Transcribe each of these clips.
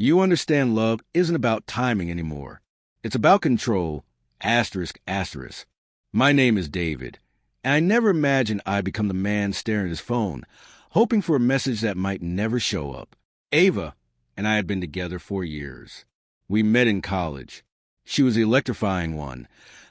You understand love isn't about timing anymore. It's about control, asterisk, asterisk. My name is David, and I never imagined I'd become the man staring at his phone, hoping for a message that might never show up. Ava and I had been together for years. We met in college. She was the electrifying one,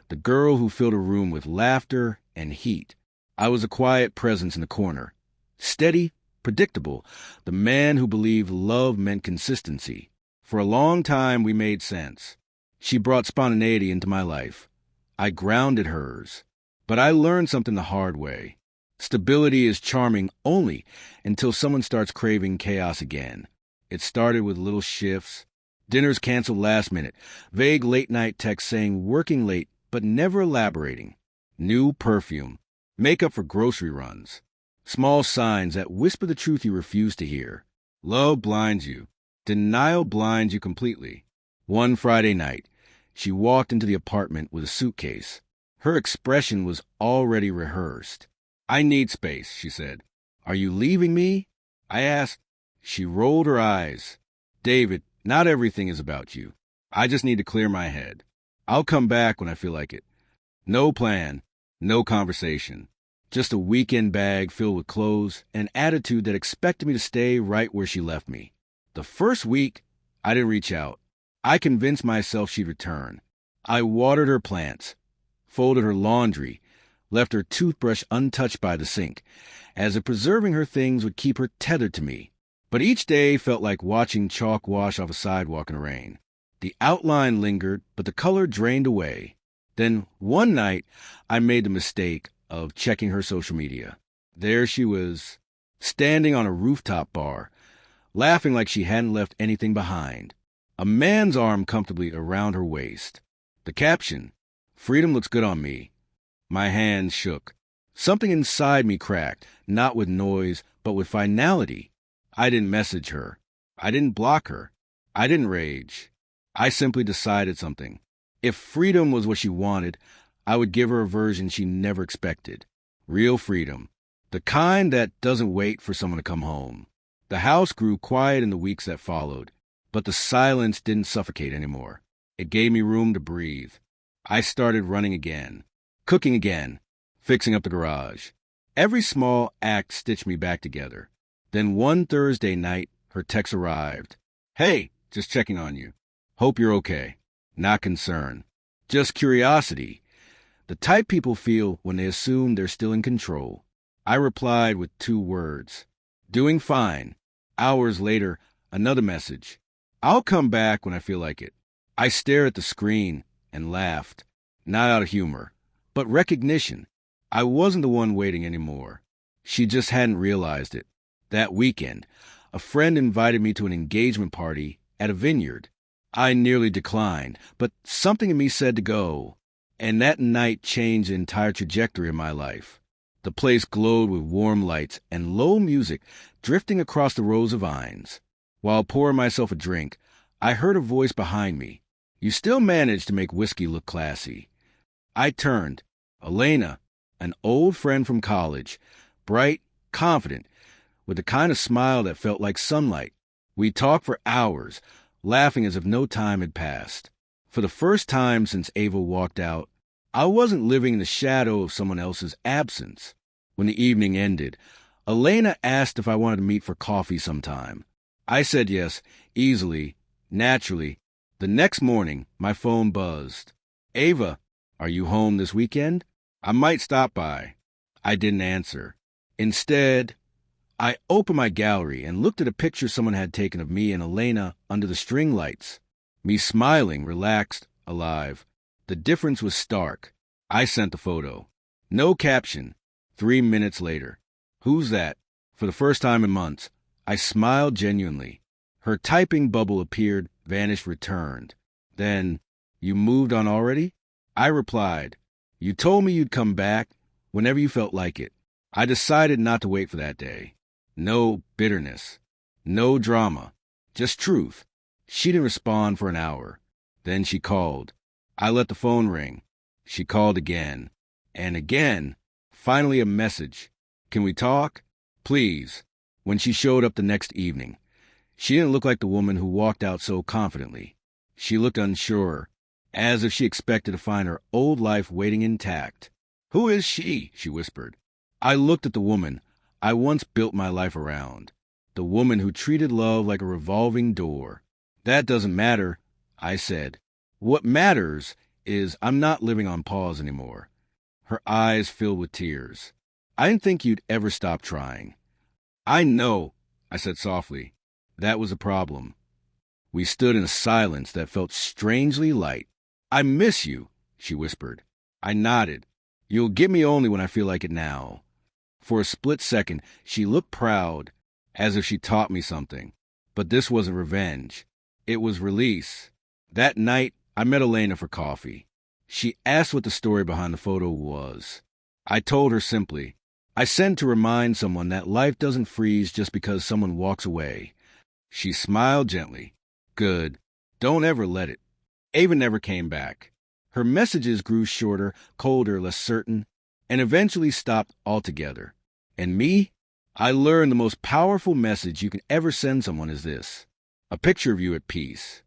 the girl who filled a room with laughter and heat. I was a quiet presence in the corner. Steady, predictable, the man who believed love meant consistency. For a long time, we made sense. She brought spontaneity into my life. I grounded hers. But I learned something the hard way. Stability is charming only until someone starts craving chaos again. It started with little shifts. Dinners canceled last minute. Vague late-night texts saying working late but never elaborating. New perfume. Makeup for grocery runs. Small signs that whisper the truth you refuse to hear. Love blinds you. Denial blinds you completely. One Friday night, she walked into the apartment with a suitcase. Her expression was already rehearsed. "I need space," she said. "Are you leaving me?" I asked. She rolled her eyes. "David, not everything is about you. I just need to clear my head. I'll come back when I feel like it." No plan, no conversation. Just a weekend bag filled with clothes and an attitude that expected me to stay right where she left me. The first week, I didn't reach out. I convinced myself she'd return. I watered her plants, folded her laundry, left her toothbrush untouched by the sink, as if preserving her things would keep her tethered to me. But each day felt like watching chalk wash off a sidewalk in the rain. The outline lingered, but the color drained away. Then one night, I made the mistake of checking her social media. There she was, standing on a rooftop bar, laughing like she hadn't left anything behind. A man's arm comfortably around her waist. The caption, "Freedom looks good on me." My hands shook. Something inside me cracked, not with noise, but with finality. I didn't message her. I didn't block her. I didn't rage. I simply decided something. If freedom was what she wanted, I would give her a version she never expected. Real freedom. The kind that doesn't wait for someone to come home. The house grew quiet in the weeks that followed, but the silence didn't suffocate anymore. It gave me room to breathe. I started running again, cooking again, fixing up the garage. Every small act stitched me back together. Then one Thursday night, her text arrived. "Hey, just checking on you. Hope you're okay." Not concern. Just curiosity. The type people feel when they assume they're still in control. I replied with 2 words. "Doing fine." Hours later, another message. "I'll come back when I feel like it." I stared at the screen and laughed. Not out of humor, but recognition. I wasn't the one waiting anymore. She just hadn't realized it. That weekend, a friend invited me to an engagement party at a vineyard. I nearly declined, but something in me said to go. And that night changed the entire trajectory of my life. The place glowed with warm lights and low music drifting across the rows of vines. While pouring myself a drink, I heard a voice behind me. "You still manage to make whiskey look classy." I turned. Elena, an old friend from college, bright, confident, with the kind of smile that felt like sunlight. We talked for hours, laughing as if no time had passed. For the first time since Ava walked out, I wasn't living in the shadow of someone else's absence. When the evening ended, Elena asked if I wanted to meet for coffee sometime. I said yes, easily, naturally. The next morning, my phone buzzed. "Ava, are you home this weekend? I might stop by." I didn't answer. Instead, I opened my gallery and looked at a picture someone had taken of me and Elena under the string lights. Me smiling, relaxed, alive. The difference was stark. I sent the photo. No caption. 3 minutes later. "Who's that?" For the first time in months, I smiled genuinely. Her typing bubble appeared, vanished, returned. Then, "You moved on already?" I replied, "You told me you'd come back whenever you felt like it." I decided not to wait for that day. No bitterness. No drama. Just truth. She didn't respond for an hour. Then she called. I let the phone ring. She called again. And again. Finally a message. "Can we talk?" "Please." When she showed up the next evening, She didn't look like the woman who walked out so confidently. She looked unsure, as if she expected to find her old life waiting intact. "Who is she?" she whispered. I looked at the woman I once built my life around, the woman who treated love like a revolving door. "That doesn't matter," I said. "What matters is I'm not living on pause anymore." Her eyes filled with tears. "I didn't think you'd ever stop trying." "I know," I said softly. That was a problem. We stood in a silence that felt strangely light. "I miss you," she whispered. I nodded. "You'll get me only when I feel like it now." For a split second, she looked proud, as if she taught me something. But this wasn't revenge. It was release. That night, I met Elena for coffee. She asked what the story behind the photo was. I told her simply. I sent to remind someone that life doesn't freeze just because someone walks away. She smiled gently. "Good. Don't ever let it." Ava never came back. Her messages grew shorter, colder, less certain, and eventually stopped altogether. And me? I learned the most powerful message you can ever send someone is this: a picture of you at peace.